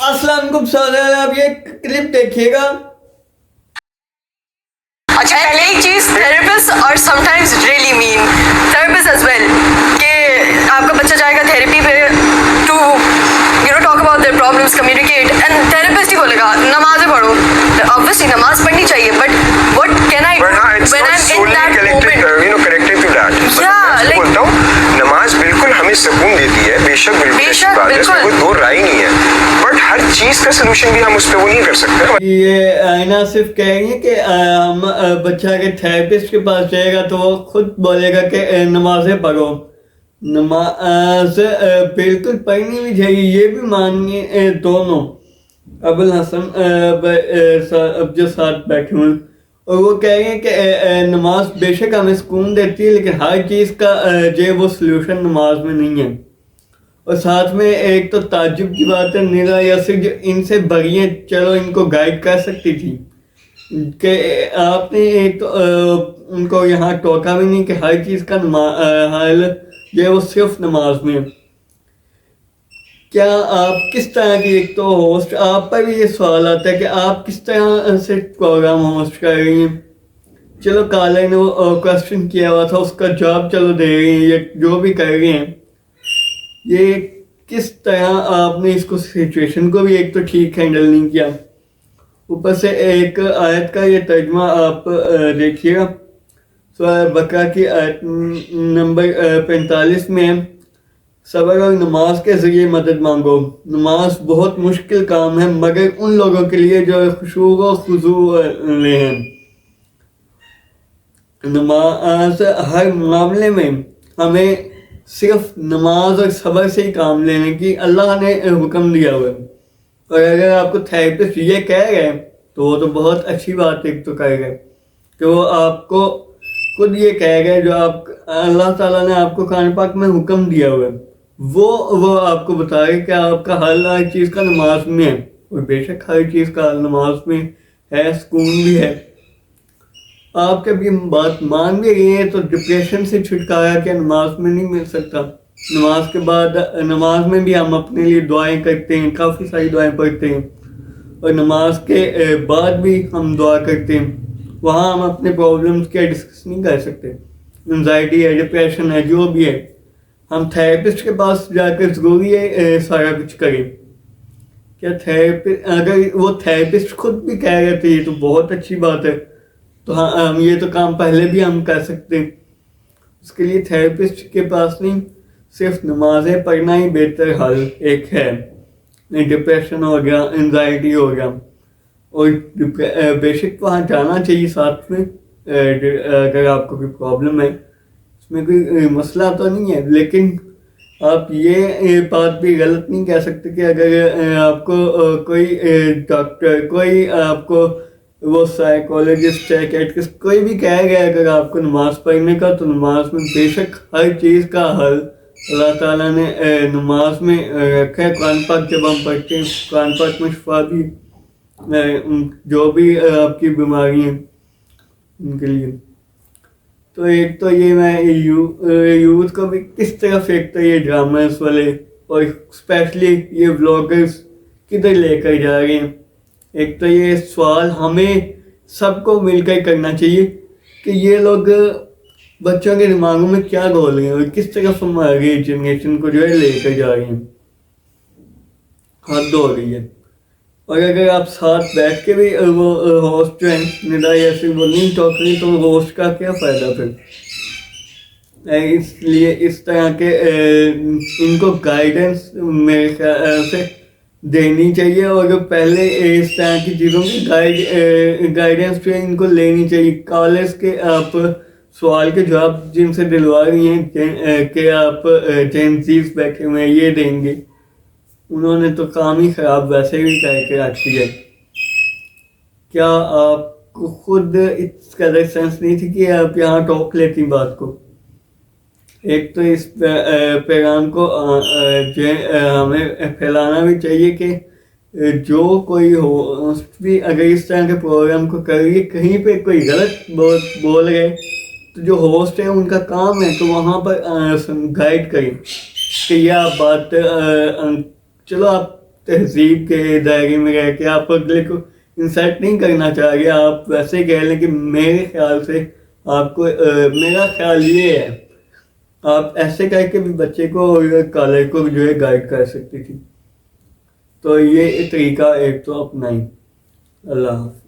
السلام علیکم سادہ، آپ یہ کلپ دیکھیے گا. اچھا پہلے ایک چیز تھراپسٹ اور sometimes really mean therapist as well کہ آپ کا بچہ جائے گا تھراپی پہ to talk about their problems communicate and therapist ہی بولے گا نمازیں پڑھو. obviously نماز پڑھنی چاہیے but what can I do when I'm in that moment connected to that. میں بولتا ہوں نماز بالکل ہمیں سکون دیتی ہے، بے شک بالکل اچھی بات ہے، اس میں کوئی دو رائے نہیں ہے، بٹ ہر چیز کا سلوشن بھی ہم اس پہ وہ نہیں کر سکتے. یہ آئینہ صرف کہیں گے کہ ہم بچہ اگر تھراپسٹ کے پاس جائے گا تو وہ خود بولے گا کہ نمازیں پڑھو. نماز بالکل پڑھنی بھی چاہیے، یہ بھی مانیے دونوں. ابوالحسن اب جو ساتھ بیٹھے ہوئے اور وہ کہہ رہے ہیں کہ نماز بے شک ہمیں سکون دیتی ہے لیکن ہر چیز کا جو ہے وہ سلوشن نماز میں نہیں ہے. اور ساتھ میں ایک تو تعجب کی بات ہے نیرا یاسر جو ان سے بڑی ہیں، چلو ان کو گائیڈ کر سکتی تھی کہ آپ نے ایک تو ان کو یہاں ٹوکا بھی نہیں کہ ہر چیز کا حل جو ہے وہ صرف نماز میں. کیا آپ کس طرح کی ایک تو ہوسٹ، آپ پر بھی یہ سوال آتا ہے کہ آپ کس طرح سے پروگرام ہوسٹ کر رہی ہیں. چلو کالر نے وہ کوشچن کیا ہوا تھا، اس کا جواب چلو دے رہی ہیں یا جو بھی کر رہی ہیں. یہ کس طرح آپ نے اس کو سچویشن کو بھی ایک تو ٹھیک ہینڈل نہیں کیا، اوپر سے ایک آیت کا یہ ترجمہ آپ دیکھیے گا. سورہ بقرہ کی آیت نمبر 45 میں صبر اور نماز کے ذریعے مدد مانگو. نماز بہت مشکل کام ہے مگر ان لوگوں کے لیے جو خشوع و خضوع لے ہیں. نماز ہر معاملے میں ہمیں صرف نماز اور صبر سے ہی کام لینے کی اللہ نے حکم دیا ہوا ہے. اور اگر آپ کو تھراپسٹ یہ کہہ گئے تو وہ تو بہت اچھی بات ایک تو کہہ گئے کہ وہ آپ کو خود یہ کہہ گئے جو آپ اللہ تعالیٰ نے آپ کو قرآن پاک میں حکم دیا ہوا ہے وہ آپ کو بتا رہے کہ آپ کا حل ہر چیز کا نماز میں ہے. اور بے شک ہر چیز کا حل نماز میں ہے، سکون بھی ہے. آپ جب یہ بات مان بھی رہی ہیں تو ڈپریشن سے چھٹکارا کیا نماز میں نہیں مل سکتا. نماز کے بعد نماز میں بھی ہم اپنے لیے دعائیں کرتے ہیں، کافی ساری دعائیں پڑھتے ہیں، اور نماز کے بعد بھی ہم دعا کرتے ہیں. وہاں ہم اپنے پرابلمس کیا ڈسکس نہیں کر سکتے، انزائٹی ہے، ڈپریشن ہے، جو بھی ہے. ہم تھراپسٹ کے پاس جا کر ضروری ہے سارا کچھ کریں. کیا اگر وہ تھراپسٹ خود بھی کہہ رہے تھے یہ تو بہت اچھی بات ہے، تو ہاں ہم یہ تو کام پہلے بھی ہم کر سکتے ہیں. اس کے لیے تھراپسٹ کے پاس نہیں، صرف نمازیں پڑھنا ہی بہتر حل ایک ہے. ڈپریشن ہو گیا، انزائٹی ہو گیا، اور بے شک وہاں جانا چاہیے ساتھ میں اگر آپ کو کوئی پرابلم ہے. اس میں کوئی مسئلہ تو نہیں ہے، لیکن آپ یہ بات بھی غلط نہیں کہہ سکتے کہ اگر آپ کو کوئی ڈاکٹر، کوئی آپ کو وہ سائیکولوجسٹ، سائیکیٹرسٹ کوئی بھی کہہ گیا اگر آپ کو نماز پڑھنے کا، تو نماز میں بے شک ہر چیز کا حل اللہ تعالیٰ نے نماز میں رکھا ہے. قرآن پاک جب ہم پڑھتے ہیں قرآن پاک میں شفا بھی، جو بھی آپ کی بیماری ہیں ان کے لیے. تو ایک تو یہ میں یوتھ کو بھی کس طرف ایک تو یہ ڈراماز والے اور اسپیشلی یہ ولاگرز کدھر لے کر جا رہے ہیں. ایک تو یہ سوال ہمیں سب کو مل کر کرنا چاہیے کہ یہ لوگ بچوں کے دماغوں میں کیا گھول رہے ہیں اور کس طرف ہماری جنریشن کو جو ہے لے کر جا رہے ہیں. حد ہو رہی ہے. اور اگر آپ ساتھ بیٹھ کے بھی وہ ہوسٹ جو ہیں ندا یاسر وہ نہیں ٹاک رہی تو ہوسٹ کا کیا فائدہ پھر. اس لیے اس طرح کے ان کو گائیڈنس میرے خیال سے دینی چاہیے، اور پہلے اس طرح کی چیزوں کی گائیڈنس جو ہے ان کو لینی چاہیے. کالج کے آپ سوال کے جواب جن سے دلوا رہی ہیں کہ آپ جینزیز بیٹھے ہوئے ہیں یہ دیں گے، انہوں نے تو کام ہی خراب ویسے بھی کر کے رکھی ہے. کیا آپ کو خود اس قدر سینس نہیں تھی کہ آپ یہاں ٹوک لیتی بات کو. ایک تو اس پیغام کو جو ہمیں پھیلانا بھی چاہیے کہ جو کوئی ہوسٹ بھی اگر اس طرح کے پروگرام کو کر رہی ہے، کہیں پہ کوئی غلط بول گئے تو جو ہوسٹ ہے ان کا کام ہے تو وہاں پر گائیڈ کریں کہ یہ آپ بات چلو آپ تہذیب کے دائرے میں رہ کے آپ اگلے کو انسلٹ نہیں کرنا چاہ رہے. آپ ویسے کہہ لیں کہ میرے خیال سے آپ کو میرا خیال یہ ہے. آپ ایسے کر کے بھی بچے کو اور کالر کو جو ہے گائیڈ کر سکتی تھی. تو یہ طریقہ ایک تو اپنائیں. اللہ حافظ.